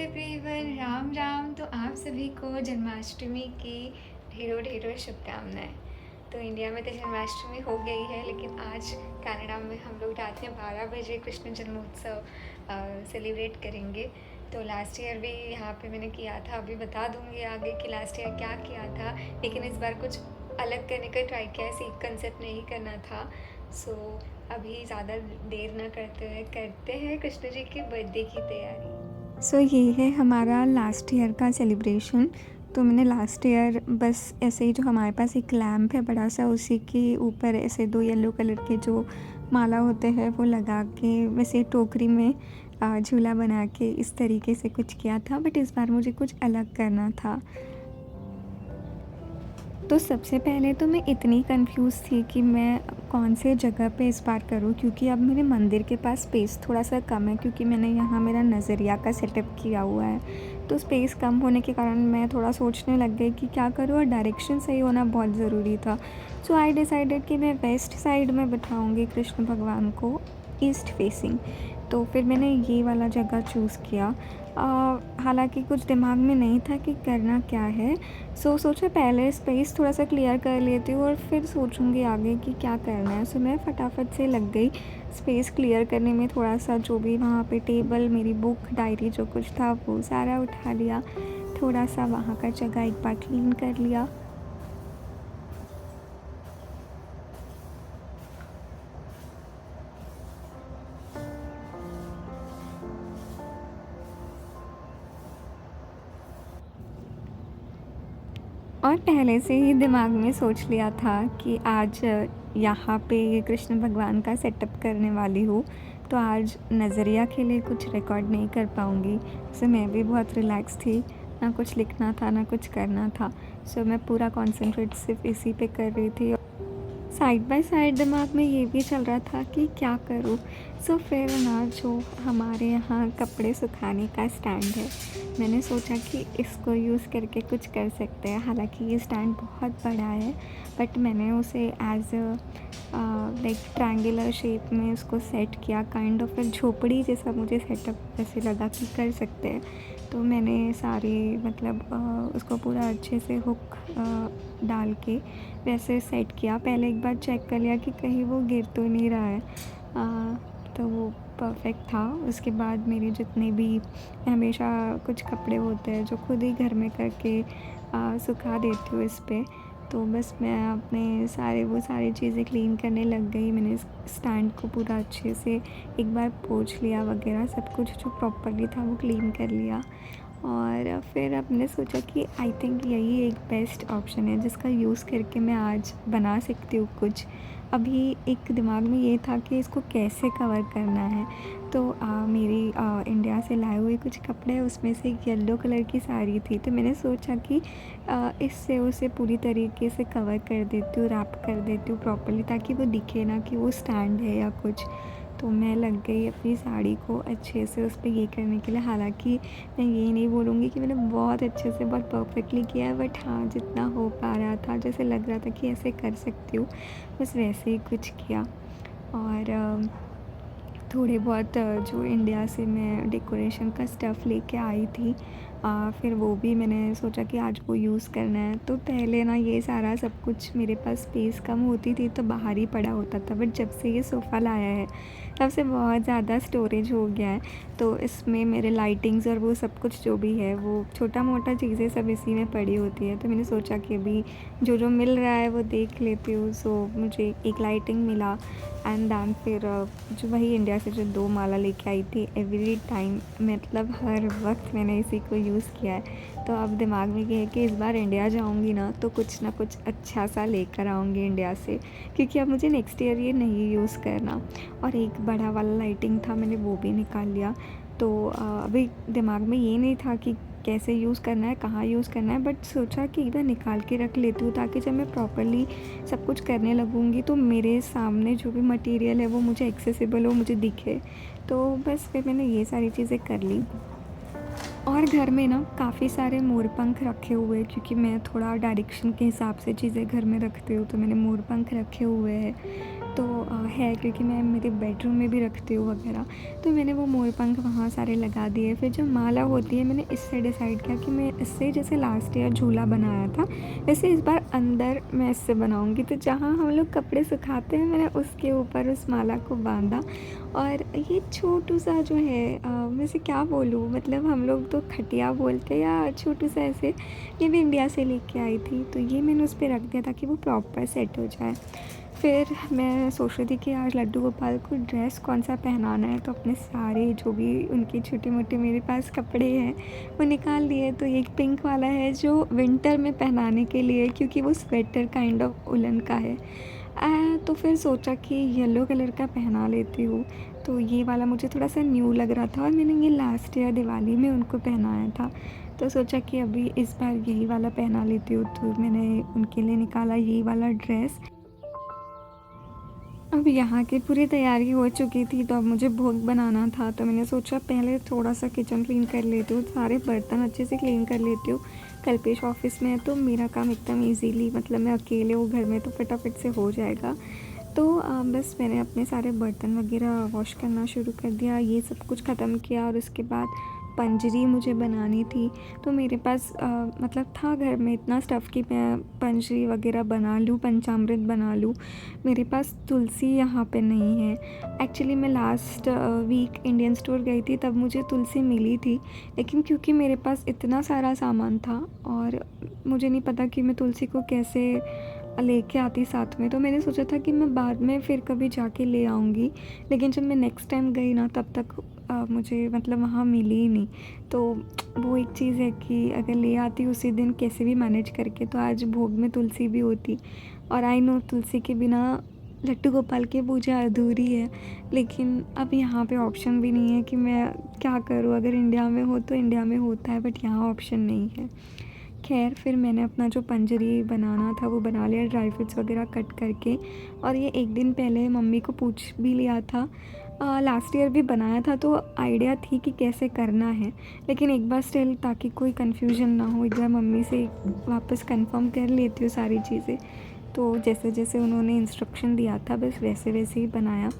Everyone, Ram Ram. तो आप सभी को जन्माष्टमी की ढेरों ढेरों शुभकामनाएं। तो इंडिया में तो जन्माष्टमी हो गई है, लेकिन आज कनाडा में हम लोग रात में 12 बजे कृष्ण जन्मोत्सव सेलिब्रेट करेंगे। तो लास्ट ईयर भी यहाँ पे मैंने किया था, अभी बता दूँगी आगे कि लास्ट ईयर क्या किया था, लेकिन इस बार कुछ अलग करने का ट्राई किया है, सेम कंसेप्ट नहीं करना था। सो अभी ज़्यादा देर ना करते हुए करते हैं कृष्ण जी के बर्थडे की तैयारी। ये है हमारा लास्ट ईयर का सेलिब्रेशन। तो मैंने लास्ट ईयर बस ऐसे ही, जो हमारे पास एक लैम्प है बड़ा सा, उसी के ऊपर ऐसे 2 येलो कलर के जो माला होते हैं वो लगा के वैसे टोकरी में झूला बना के इस तरीके से कुछ किया था। बट इस बार मुझे कुछ अलग करना था। तो सबसे पहले तो मैं इतनी कंफ्यूज़ थी कि मैं कौन से जगह पे इस बार करूँ, क्योंकि अब मेरे मंदिर के पास स्पेस थोड़ा-सा कम है, क्योंकि मैंने यहाँ मेरा नज़रिया का सेटअप किया हुआ है। तो स्पेस कम होने के कारण मैं थोड़ा सोचने लग गई कि क्या करूँ, और डायरेक्शन सही होना बहुत ज़रूरी था। सो आई डिसाइडेड कि मैं वेस्ट साइड में बिठाऊँगी कृष्ण भगवान को, ईस्ट फेसिंग। तो फिर मैंने ये वाला जगह चूज़ किया। हालाँकि कुछ दिमाग में नहीं था कि करना क्या है। सोचा पहले स्पेस थोड़ा-सा क्लियर कर लेती हूँ और फिर सोचूँगी आगे कि क्या करना है। मैं फटाफट से लग गई स्पेस क्लियर करने में। थोड़ा-सा जो भी वहाँ पे टेबल, मेरी बुक, डायरी जो कुछ था वो सारा उठा लिया। थोड़ा-सा वहाँ का जगह एक बार क्लीन कर लिया। और पहले से ही दिमाग में सोच लिया था कि आज यहाँ पे कृष्ण भगवान का सेटअप करने वाली हूँ, तो आज नज़रिया के लिए कुछ रिकॉर्ड नहीं कर पाऊँगी। मैं भी बहुत रिलैक्स थी, ना कुछ लिखना था ना कुछ करना था। मैं पूरा कॉन्सेंट्रेट सिर्फ इसी पे कर रही थी। साइड बाय साइड दिमाग में ये भी चल रहा था कि क्या करूँ। फिर ना, जो हमारे यहाँ कपड़े सुखाने का स्टैंड है, मैंने सोचा कि इसको यूज़ करके कुछ कर सकते हैं। हालांकि ये स्टैंड बहुत बड़ा है, बट मैंने उसे एज लाइक ट्रायंगुलर शेप में उसको सेट किया, काइंड ऑफ एक झोपड़ी जैसा मुझे सेटअप ऐसे लगा कि कर सकते हैं। तो मैंने सारे मतलब उसको पूरा अच्छे से हुक डाल के वैसे सेट किया। पहले एक बार चेक कर लिया कि कहीं वो गिर तो नहीं रहा है। तो वो परफेक्ट था। उसके बाद मेरे जितने भी हमेशा कुछ कपड़े होते हैं जो खुद ही घर में करके सुखा देती हूँ इस पे। तो बस मैं अपने सारी चीज़ें क्लीन करने लग गई। मैंने इस स्टैंड को पूरा अच्छे से एक बार पोंछ लिया वगैरह, सब कुछ जो प्रॉपर्ली था वो क्लीन कर लिया। और फिर अब मैंने सोचा कि आई थिंक यही एक बेस्ट ऑप्शन है जिसका यूज़ करके मैं आज बना सकती हूँ कुछ। अभी एक दिमाग में ये था कि इसको कैसे कवर करना है। तो मेरी इंडिया से लाए हुए कुछ कपड़े, उसमें से एक येलो कलर की साड़ी थी। तो मैंने सोचा कि इससे उसे पूरी तरीके से कवर कर देती हूँ, रैप कर देती हूँ प्रॉपर्ली, ताकि वो दिखे ना कि वो स्टैंड है या कुछ। तो मैं लग गई अपनी साड़ी को अच्छे से उस पे ये करने के लिए। हालांकि मैं ये नहीं बोलूँगी कि मैंने बहुत अच्छे से, बहुत परफेक्टली किया है, बट हाँ, जितना हो पा रहा था, जैसे लग रहा था कि ऐसे कर सकती हूँ, बस वैसे ही कुछ किया। और थोड़े बहुत जो इंडिया से मैं डेकोरेशन का स्टफ़ लेके आई थी, फिर वो भी मैंने सोचा कि आज वो यूज़ करना है। तो पहले ना ये सारा सब कुछ मेरे पास स्पेस कम होती थी तो बाहर ही पड़ा होता था, बट जब से ये सोफ़ा लाया है तब से बहुत ज़्यादा स्टोरेज हो गया है। तो इसमें मेरे लाइटिंग्स और वो सब कुछ जो भी है, वो छोटा मोटा चीज़ें सब इसी में पड़ी होती है। तो मैंने सोचा कि अभी जो जो मिल रहा है वो देख लेती हूँ। मुझे एक लाइटिंग मिला, एंड दैन फिर जो वही इंडिया से जो 2 माला लेके आई थी, एवरी टाइम, मतलब हर वक्त मैंने इसी को यूज़ किया है। तो अब दिमाग में ये है कि इस बार इंडिया जाऊंगी ना तो कुछ ना कुछ अच्छा सा लेकर आऊँगी इंडिया से, क्योंकि अब मुझे नेक्स्ट ईयर ये नहीं यूज़ करना। और एक बड़ा वाला लाइटिंग था, मैंने वो भी निकाल लिया। तो अभी दिमाग में ये नहीं था कि कैसे यूज़ करना है, कहाँ यूज़ करना है, बट सोचा कि एक बार निकाल के रख लेती हूँ, ताकि जब मैं प्रॉपर्ली सब कुछ करने लगूँगी तो मेरे सामने जो भी मटेरियल है वो मुझे एक्सेसिबल हो, मुझे दिखे। तो बस फिर मैंने ये सारी चीज़ें कर ली। और घर में ना काफ़ी सारे मोर पंख रखे हुए हैं, क्योंकि मैं थोड़ा डायरेक्शन के हिसाब से चीज़ें घर में रखती हूँ, तो मैंने मोर पंख रखे हुए हैं। तो है, क्योंकि मैं मेरे बेडरूम में भी रखती हूँ वगैरह। तो मैंने वो मोर पंख वहाँ सारे लगा दिए। फिर जो माला होती है, मैंने इससे डिसाइड किया कि मैं इससे, जैसे लास्ट ईयर झूला बनाया था, वैसे इस बार अंदर मैं इससे बनाऊँगी। तो जहाँ हम लोग कपड़े सुखाते हैं, मैंने उसके ऊपर उस माला को बाँधा। और ये छोटू सा जो है, वैसे क्या बोलूँ, मतलब हम लोग तो खटिया बोलते हैं या छोटू सा ऐसे, ये भी इंडिया से लेके आई थी। तो ये मैंने उस पे रख दिया ताकि वो प्रॉपर सेट हो जाए। फिर मैं सोच रही थी कि आज लड्डू गोपाल को ड्रेस कौन सा पहनाना है, तो अपने सारे जो भी उनके छोटे मोटे मेरे पास कपड़े हैं वो निकाल लिए। तो एक पिंक वाला है जो विंटर में पहनाने के लिए, क्योंकि वो स्वेटर काइंड ऑफ उलन का है। तो फिर सोचा कि येलो कलर का पहना लेती हूँ। तो ये वाला मुझे थोड़ा सा न्यू लग रहा था, और मैंने ये लास्ट ईयर दिवाली में उनको पहनाया था। तो सोचा कि अभी इस बार यही वाला पहना लेती हूँ, तो मैंने उनके लिए निकाला यही वाला ड्रेस। अब यहाँ की पूरी तैयारी हो चुकी थी, तो अब मुझे भोग बनाना था। तो मैंने सोचा पहले थोड़ा सा किचन क्लीन कर लेती हूँ, सारे बर्तन अच्छे से क्लीन कर लेती हूँ। कल्पेश ऑफिस में है तो मेरा काम एकदम इजीली, मतलब मैं अकेले हूँ घर में, तो फटाफट से हो जाएगा। तो बस मैंने अपने सारे बर्तन वगैरह वॉश करना शुरू कर दिया, ये सब कुछ ख़त्म किया। और उसके बाद पंजरी मुझे बनानी थी। तो मेरे पास मतलब था घर में इतना स्टफ़ कि मैं पंजरी वगैरह बना लूँ, पंचामृत बना लूँ। मेरे पास तुलसी यहाँ पे नहीं है। एक्चुअली मैं लास्ट वीक इंडियन स्टोर गई थी, तब मुझे तुलसी मिली थी। लेकिन क्योंकि मेरे पास इतना सारा सामान था और मुझे नहीं पता कि मैं तुलसी को कैसे लेके आती साथ में, तो मैंने सोचा था कि मैं बाद में फिर कभी जाके ले आऊँगी। लेकिन जब मैं नेक्स्ट टाइम गई ना, तब तक मुझे मतलब वहाँ मिली ही नहीं। तो वो एक चीज़ है कि अगर ले आती उसी दिन कैसे भी मैनेज करके, तो आज भोग में तुलसी भी होती। और आई नो तुलसी के बिना लड्डू गोपाल की पूजा अधूरी है। लेकिन अब यहाँ पे ऑप्शन भी नहीं है कि मैं क्या करूँ। अगर इंडिया में हो तो इंडिया में होता है, बट यहाँ ऑप्शन नहीं है। खैर, फिर मैंने अपना जो पंजरी बनाना था वो बना लिया, ड्राई फ्रूट्स वगैरह कट करके। और ये एक दिन पहले मम्मी को पूछ भी लिया था। लास्ट ईयर भी बनाया था, तो आइडिया थी कि कैसे करना है। लेकिन एक बार स्टिल, ताकि कोई कन्फ्यूजन ना हो, एक बार मम्मी से वापस कंफर्म कर लेती हूँ सारी चीज़ें। तो जैसे जैसे उन्होंने इंस्ट्रक्शन दिया था, बस वैसे वैसे ही बनाया।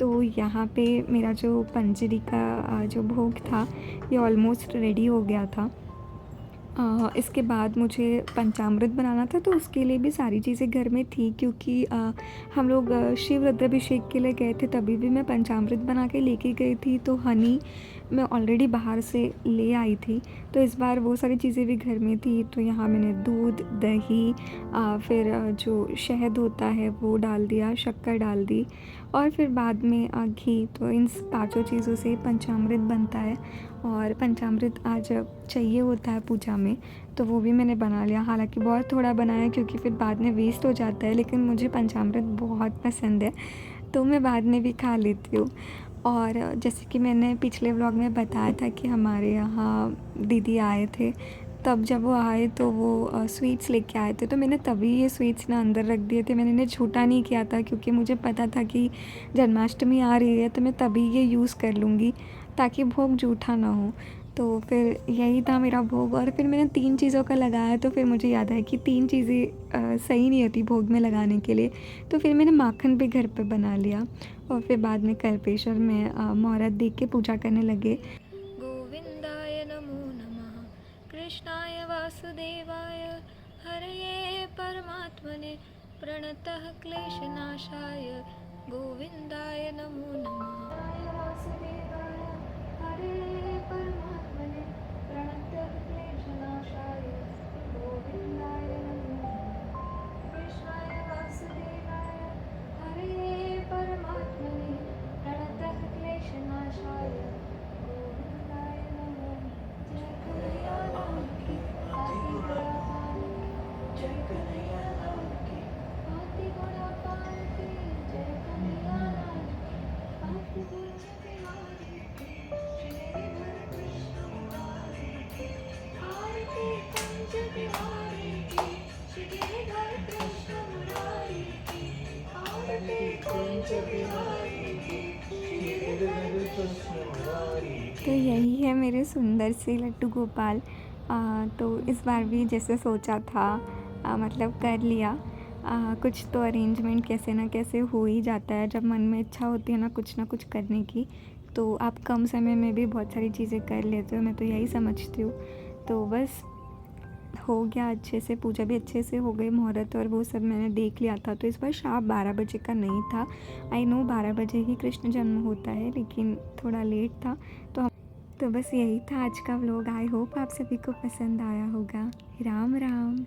तो यहाँ पे मेरा जो पंजरी का जो भोग था, ये ऑलमोस्ट रेडी हो गया था। इसके बाद मुझे पंचामृत बनाना था, तो उसके लिए भी सारी चीज़ें घर में थी। क्योंकि हम लोग शिव रुद्राभिषेक के लिए गए थे, तभी भी मैं पंचामृत बना के लेके गई थी। तो हनी मैं ऑलरेडी बाहर से ले आई थी, तो इस बार वो सारी चीज़ें भी घर में थी। तो यहाँ मैंने दूध, दही, फिर जो शहद होता है वो डाल दिया, शक्कर डाल दी, और फिर बाद में घी। तो इन पाँचों चीज़ों से पंचामृत बनता है। और पंचामृत आज चाहिए होता है पूजा में, तो वो भी मैंने बना लिया। हालांकि बहुत थोड़ा बनाया, क्योंकि फिर बाद में वेस्ट हो जाता है, लेकिन मुझे पंचामृत बहुत पसंद है, तो मैं बाद में भी खा लेती हूँ। और जैसे कि मैंने पिछले व्लॉग में बताया था कि हमारे यहाँ दीदी आए थे, तब जब वो आए तो वो स्वीट्स लेके आए थे। तो मैंने तभी ये स्वीट्स ना अंदर रख दिए थे, मैंने इन्हें छूटा नहीं किया था, क्योंकि मुझे पता था कि जन्माष्टमी आ रही है, तो मैं तभी ये यूज़ कर लूँगी ताकि भोग जूठा ना हो। तो फिर यही था मेरा भोग। और फिर मैंने 3 चीज़ों का लगाया, तो फिर मुझे याद आया कि 3 चीज़ें सही नहीं होती भोग में लगाने के लिए। तो फिर मैंने माखन भी घर पे बना लिया। और फिर बाद में कल्पेश्वर में मुहूर्त देख के पूजा करने लगे। गोविंदाय नमो नमः। कृष्णाय वासुदेवाय हरये परमात्मने प्रणतः क्लेशनाशाय गोविंदाय नमो नमः। वासुदेवाय हरये परमात्मने प्रणतः क्लेशनाशाय गोविंदाय नमो नमः। कृष्णाय वासुदेवाय हरये परमात्मने प्रणतः क्लेशनाशाय गोविंदाय नमो नमः। जय कन्हैया लाल की आरती घोड़ा पाल की, जय कन्हैया लाल की आरती घोड़ा पाल की, जय कन्हैया लाल की आरती घोड़ा बिहारी की, श्रीधर कृष्ण मुरारी की आरती कुंज बिहारी की, श्रीधर कृष्ण मुरारी की आरती कुंज बिहारी की, श्रीधर कृष्ण मुरारी तो की। यही है मेरे सुंदर से लड्डू गोपाल। तो इस बार भी जैसे सोचा था, मतलब कर लिया। कुछ तो अरेंजमेंट कैसे ना कैसे हो ही जाता है जब मन में इच्छा होती है ना कुछ करने की। तो आप कम समय में भी बहुत सारी चीज़ें कर लेते हो, मैं तो यही समझती हूँ। तो बस हो गया अच्छे से, पूजा भी अच्छे से हो गई, मुहूर्त और वो सब मैंने देख लिया था। तो इस बार शाम 12 बजे का नहीं था। आई नो 12 बजे ही कृष्ण जन्म होता है, लेकिन थोड़ा लेट था। तो बस यही था आज का व्लॉग। आई होप आप सभी को पसंद आया होगा। राम राम।